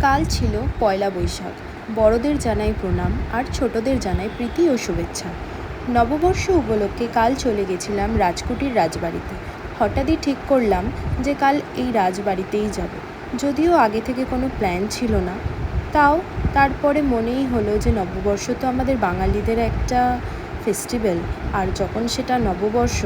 কাল ছিল পয়লা বৈশাখ। বড়দের জানাই প্রণাম আর ছোটদের জানাই প্রীতি ও শুভেচ্ছা। নববর্ষ উপলক্ষে কাল চলে গেছিলাম রাজকুটির রাজবাড়িতে। হঠাৎই ঠিক করলাম যে কাল এই রাজবাড়িতেই যাব। যদিও আগে থেকে কোনো প্ল্যান ছিল না, তারপরে মনেই হলো যে নববর্ষ তো আমাদের বাঙালিদের একটা ফেস্টিভ্যাল, আর যখন সেটা নববর্ষ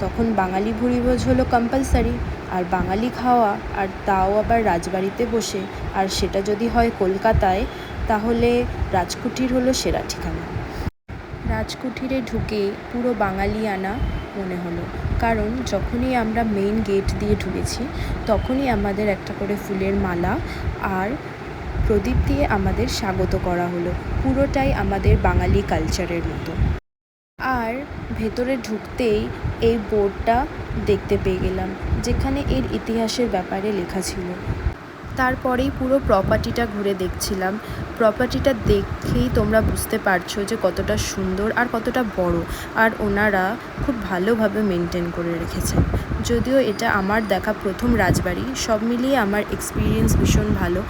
তখন বাঙালি ভুরিভোজ হলো কম্পালসারি, আর বাঙালি খাওয়া, আর তাও আবার রাজবাড়িতে বসে, আর সেটা যদি হয় কলকাতায়, তাহলে রাজকুটির হলো সেরা ঠিকানা। রাজকুটিরে ঢুকে পুরো বাঙালিয়ানা মনে হলো, কারণ যখনই আমরা মেইন গেট দিয়ে ঢুকেছি তখনই আমাদের একটা করে ফুলের মালা আর প্রদীপ দিয়ে আমাদের স্বাগত করা হলো। পুরোটাই আমাদের বাঙালি কালচারের মতো। আর ভেতরে ঢুকতেই এই বোর্ডটা দেখতে পেয়ে গেলাম, যেখানে এর ইতিহাসের ব্যাপারে লেখা ছিল। তারপরেই পুরো প্রপার্টিটা ঘুরে দেখছিলাম। প্রপার্টিটা দেখেই তোমরা বুঝতে পারছো যে কতটা সুন্দর আর কতটা বড়, আর ওনারা খুব ভালোভাবে মেনটেন করে রেখেছেন। যদিও এটা আমার দেখা প্রথম রাজবাড়ি, সব মিলিয়ে আমার এক্সপিরিয়েন্স ভীষণ ভালো।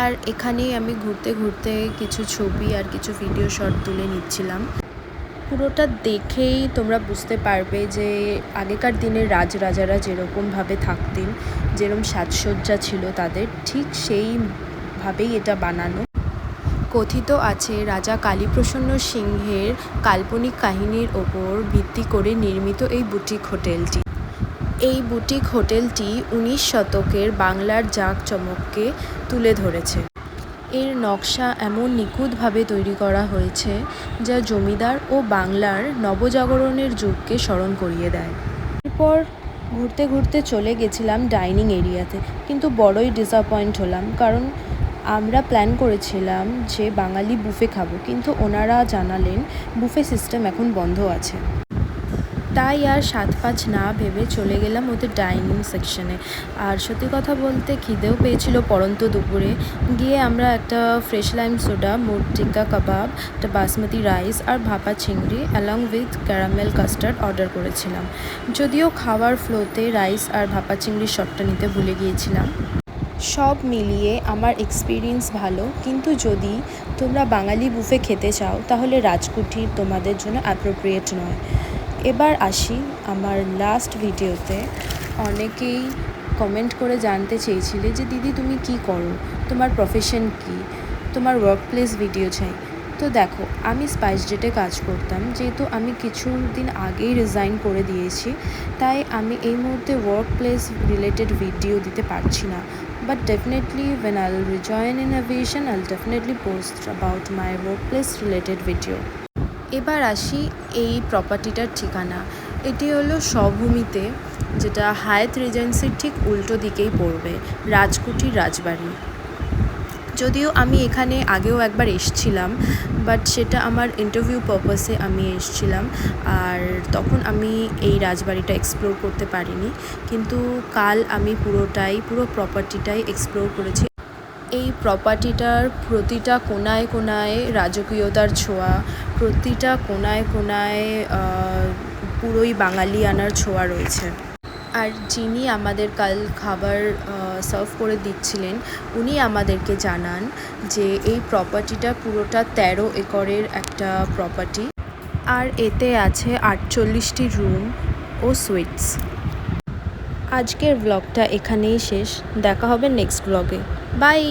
আর এখানেই আমি ঘুরতে ঘুরতে কিছু ছবি আর কিছু ভিডিও শট তুলে নিচ্ছিলাম। পুরোটা দেখেই তোমরা বুঝতে পারবে যে আগেকার দিনের রাজরাজারা যেরকমভাবে থাকতেন, যেরকম সাজসজ্জা ছিল তাদের, ঠিক সেইভাবেই এটা বানানো। কথিত আছে রাজা কালীপ্রসন্ন সিংহের কাল্পনিক কাহিনীর ওপর ভিত্তি করে নির্মিত এই বুটিক হোটেলটি। এই বুটিক হোটেলটি 19 শতকের বাংলার জাঁকজমককে তুলে ধরেছে। এর নকশা এমন নিখুঁতভাবে তৈরি করা হয়েছে যা জমিদার ও বাংলার নবজাগরণের যুগকে স্মরণ করিয়ে দেয়। এরপর ঘুরতে ঘুরতে চলে গেছিলাম ডাইনিং এরিয়াতে, কিন্তু বড়ই ডিসঅ্যাপয়েন্ট হলাম, কারণ আমরা প্ল্যান করেছিলাম যে বাঙালি বুফে খাবো, কিন্তু ওনারা জানালেন বুফে সিস্টেম এখন বন্ধ আছে। তাই আর 7-5 না ভেবে চলে গেলাম ওদের ডাইনিং সেকশনে। আর সত্যি কথা বলতে খিদেও পেয়েছিল পড়ন্ত দুপুরে। গিয়ে আমরা একটা ফ্রেশ লাইম সোডা, মোট টিক্কা কাবাব, একটা বাসমতি রাইস আর ভাপা চিংড়ি along with caramel custard order করেছিলাম। যদিও খাওয়ার ফ্লোতে রাইস আর ভাপা চিংড়ির শটটা নিতে ভুলে গিয়েছিলাম। সব মিলিয়ে আমার এক্সপিরিয়েন্স ভালো, কিন্তু যদি তোমরা বাঙালি বুফে খেতে চাও তাহলে রাজকুটির তোমাদের জন্য অ্যাপ্রোপ্রিয়েট নয়। এবার আসি আমার লাস্ট ভিডিওতে। অনেকেই কমেন্ট করে জানতে চেয়েছিলে যে দিদি তুমি কি করো, তোমার প্রফেশন কি, তোমার ওয়ার্ক প্লেস ভিডিও চাই। তো দেখো, আমি স্পাইসজেটে কাজ করতাম, যেহেতু আমি কিছুদিন আগেই রিজাইন করে দিয়েছি, তাই আমি এই মুহূর্তে ওয়ার্ক প্লেস রিলেটেড ভিডিও দিতে পারছি না। But definitely when I'll rejoin in aviation, I'll definitely post about my workplace related video. এবার আসি এই প্রপার্টিটার ঠিকানা। এটি হলো স্বভূমিতে, যেটা হায়াত রিজেন্সির ঠিক উল্টো দিকেই পড়বে, রাজকুটির রাজবাড়ি। যদিও আমি এখানে আগেও একবার এসেছিলাম, বাট সেটা আমার ইন্টারভিউ পারপাসে আমি এসেছিলাম, আর তখন আমি এই রাজবাড়িটা এক্সপ্লোর করতে পারিনি। কিন্তু কাল আমি পুরো প্রপার্টিটাই এক্সপ্লোর করেছি। এই প্রপার্টিটার প্রতিটা কোনায় কোনায় রাজকীয়তার ছোঁয়া, প্রতিটা কোনায় কোনায় পুরোই বাঙালিয়ানার ছোঁয়া রয়েছে। আর যিনি আমাদের কাল খাবার সার্ভ করে দিচ্ছিলেন, উনি আমাদেরকে জানান যে এই প্রপার্টিটা পুরোটা 13 একরের একটা প্রপার্টি, আর এতে আছে 48টি রুম ও সুইটস। আজকের ব্লগটা এখানেই শেষ। দেখা হবে নেক্সট ব্লগে। বাই।